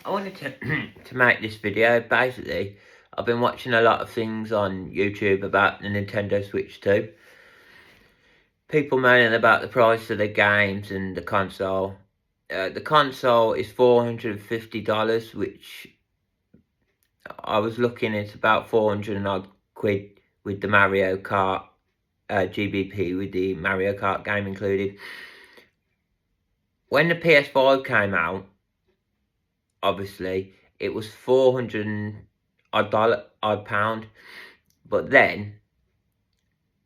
I wanted to to make this video. Basically, I've been watching a lot of things on YouTube about the Nintendo Switch 2. People moaning about the price of the games and the console. The console is $450, which I was looking at about 400 and odd quid with the Mario Kart GBP, with the Mario Kart game included. When the PS5 came out, obviously, it was 400 and odd pound, but then,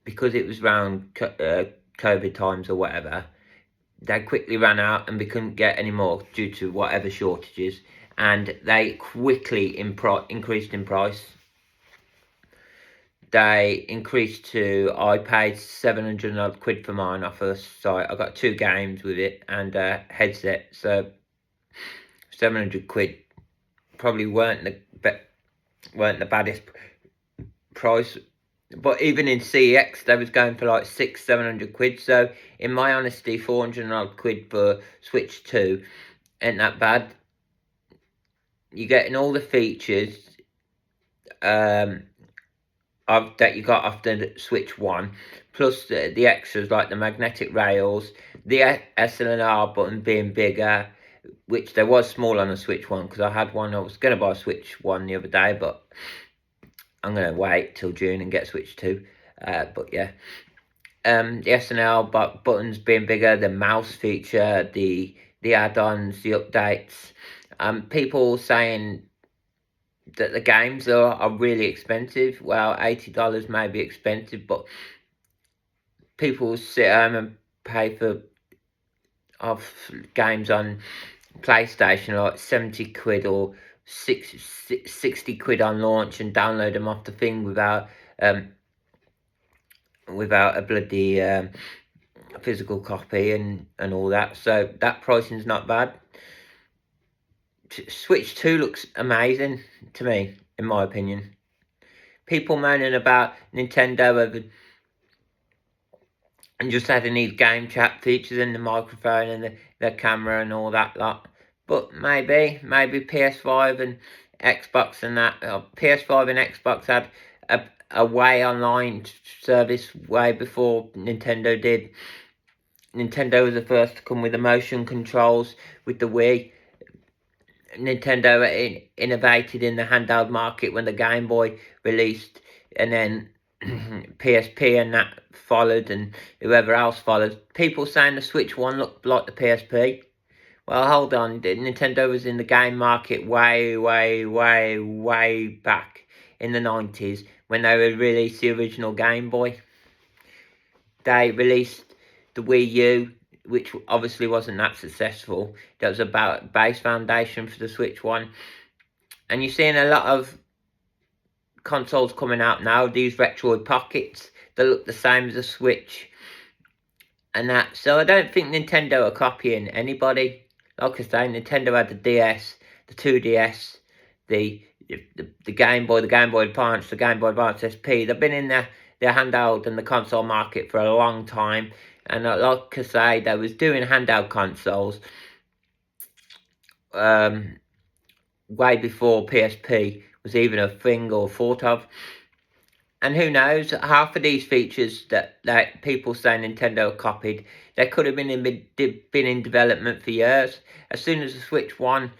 because it was around COVID times or whatever, they quickly ran out and we couldn't get any more due to whatever shortages, and they quickly increased in price. They increased to, I paid 700 odd quid for mine off a site. I got 2 games with it and a headset, so 700 quid probably weren't the baddest price. But even in CEX, they was going for like 600-700 quid. So in my honesty, 400 odd quid for Switch 2 ain't that bad. You're getting all the features that you got off the Switch 1, plus the extras like the magnetic rails, the SLR button being bigger, which there was small on the Switch 1, because I had one. I was going to buy a Switch 1 the other day, but I'm going to wait till June and get Switch 2. But yeah, the SNL buttons being bigger, the mouse feature, the add-ons, the updates. People saying that the games are really expensive. Well, $80 may be expensive, but people sit home and pay for games on PlayStation like 70 quid or 60 quid on launch and download them off the thing without a bloody physical copy and all that. So that pricing's not bad. Switch 2 looks amazing to me, in my opinion. People moaning about Nintendo and just having these game chat features and the microphone and the camera and all that lot. But maybe PS5 and Xbox and that, PS5 and Xbox had a way online service way before Nintendo did. Nintendo was the first to come with the motion controls with the Wii. Nintendo innovated in the handheld market when the Game Boy released, and then PSP and that followed, and whoever else followed. People saying the Switch 1 looked like the PSP. Well, hold on. Nintendo was in the game market way back in the 90s when they released the original Game Boy. They released the Wii U, which obviously wasn't that successful. That was about base foundation for the Switch 1. And you're seeing a lot of consoles coming out now, these Retroid Pockets that look the same as the Switch and that. So I don't think Nintendo are copying anybody. Like I say, Nintendo had the DS, the 2DS, the Game Boy, the Game Boy Advance, the Game Boy Advance SP. They've been in the handheld and the console market for a long time. And like I say, they was doing handheld consoles way before PSP was even a thing or thought of. And who knows, half of these features that people say Nintendo copied, they could have been in development for years. As soon as the Switch 1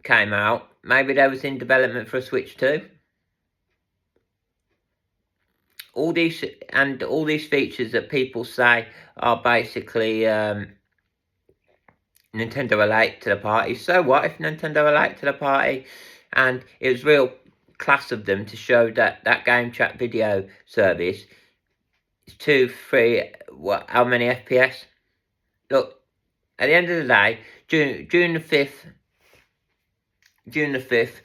came out, maybe they was in development for a Switch 2. All these features that people say are basically Nintendo are late to the party. So what if Nintendo are late to the party? And it was real class of them to show that game chat video service is 2, 3, how many FPS? Look, at the end of the day, June the 5th,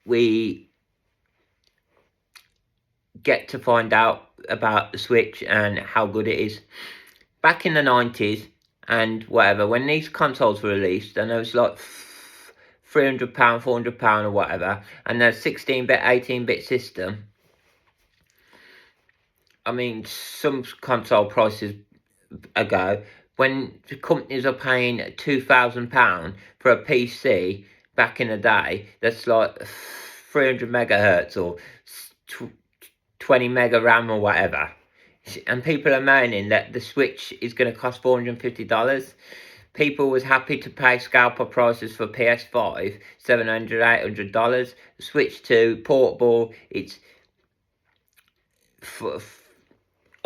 we get to find out about the Switch and how good it is. Back in the 90s and whatever, when these consoles were released, and it was like £300, £400 or whatever, and there's 16-bit, 18-bit system. I mean, some console prices ago when the companies are paying £2,000 for a PC back in the day, that's like 300 megahertz or 20 mega RAM or whatever. And people are moaning that the Switch is going to cost $450. People was happy to pay scalper prices for PS5, $700, $800. The Switch 2, portable, it's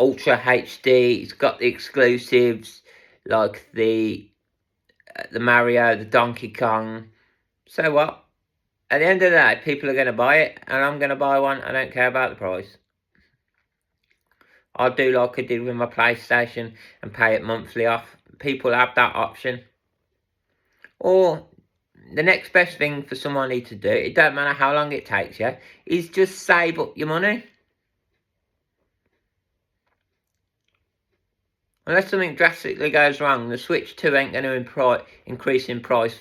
Ultra HD, it's got the exclusives like the Mario, the Donkey Kong. So what? At the end of the day, people are going to buy it, and I'm going to buy one. I don't care about the price. I'll do like I did with my PlayStation and pay it monthly off. People have that option. Or the next best thing for somebody to do, it don't matter how long it takes you, is just save up your money. Unless something drastically goes wrong, the Switch 2 ain't going to increase in price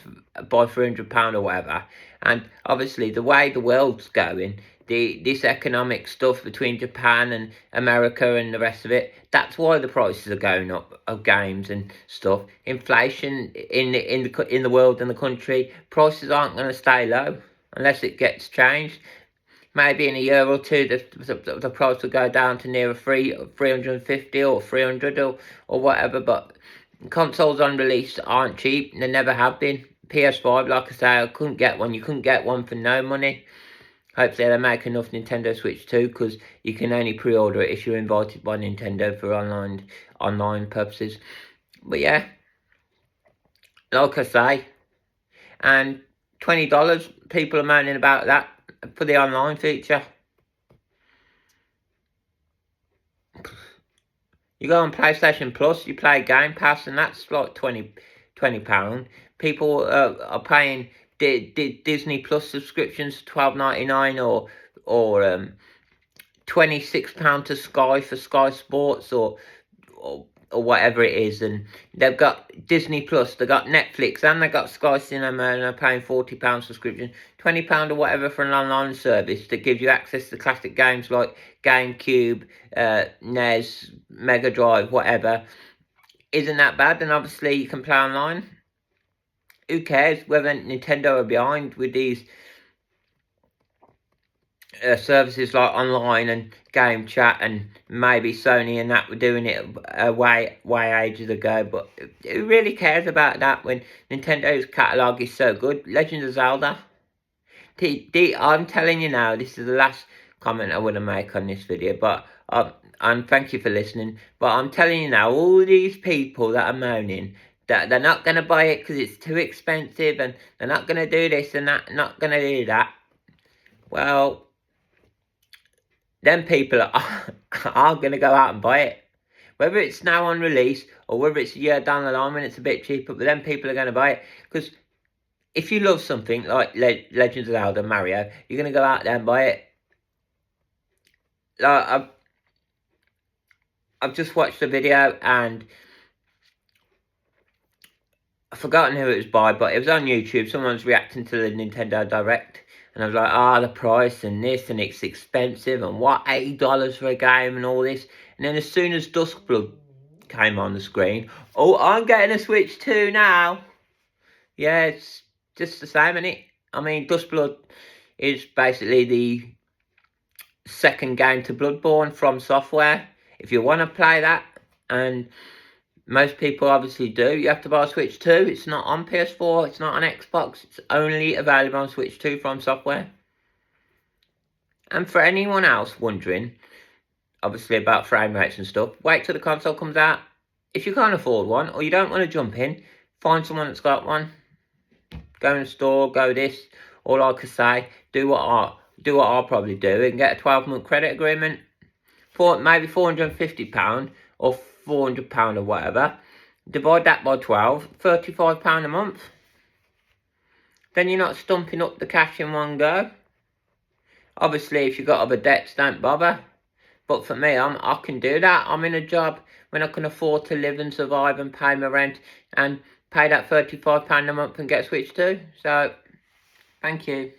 by £300 or whatever. And obviously, the way the world's going, this economic stuff between Japan and America and the rest of it, that's why the prices are going up of games and stuff. Inflation in the world and the country, prices aren't going to stay low unless it gets changed. Maybe in a year or two, the price will go down to near 350 or 300 or whatever. But consoles on release aren't cheap. They never have been. PS5, like I say, I couldn't get one. You couldn't get one for no money. Hopefully they make enough Nintendo Switch 2, because you can only pre-order it if you're invited by Nintendo for online purposes. But yeah, like I say, and $20, people are moaning about that for the online feature. You go on PlayStation Plus, you play Game Pass, and that's like £20. People are paying Disney Plus subscriptions, $12.99 or £26 to Sky for Sky Sports or whatever it is, and they've got Disney Plus, they've got Netflix, and they've got Sky Cinema, and they're paying £40 subscription, £20 or whatever for an online service that gives you access to classic games like GameCube, NES, Mega Drive, whatever. Isn't that bad? And obviously you can play online. Who cares whether Nintendo are behind with these services like online and game chat, and maybe Sony and that were doing it way ages ago, but who really cares about that when Nintendo's catalogue is so good? Legend of Zelda. I'm telling you now, this is the last comment I want to make on this video, but and thank you for listening, but I'm telling you now, all these people that are moaning that they're not going to buy it because it's too expensive, and they're not going to do this and that, not going to do that, well, then people are going to go out and buy it. Whether it's now on release or whether it's a year down the line when it's a bit cheaper, but then people are going to buy it. Because if you love something like Legends of Zelda, Mario, you're going to go out there and buy it. Like, I've just watched a video, and I've forgotten who it was by, but it was on YouTube. Someone's reacting to the Nintendo Direct. And I was like, the price and this, and it's expensive, and what, $80 for a game and all this. And then as soon as Duskblood came on the screen, I'm getting a Switch 2 now. Yeah, it's just the same, isn't it? I mean, Duskblood is basically the second game to Bloodborne from Software. If you want to play that, and most people obviously do, you have to buy a Switch 2. It's not on PS4, it's not on Xbox, it's only available on Switch 2 from Software. And for anyone else wondering, obviously, about frame rates and stuff, wait till the console comes out. If you can't afford one, or you don't want to jump in, find someone that's got one. Go in the store, go this, or like I say, do what I'll probably do, and get a 12-month credit agreement for maybe £450 or £400 or whatever. Divide that by 12, £35 a month. Then you're not stumping up the cash in one go. Obviously, if you've got other debts, don't bother. But for me, I can do that. I'm in a job when I can afford to live and survive and pay my rent and pay that £35 a month and get Switch 2. So, thank you.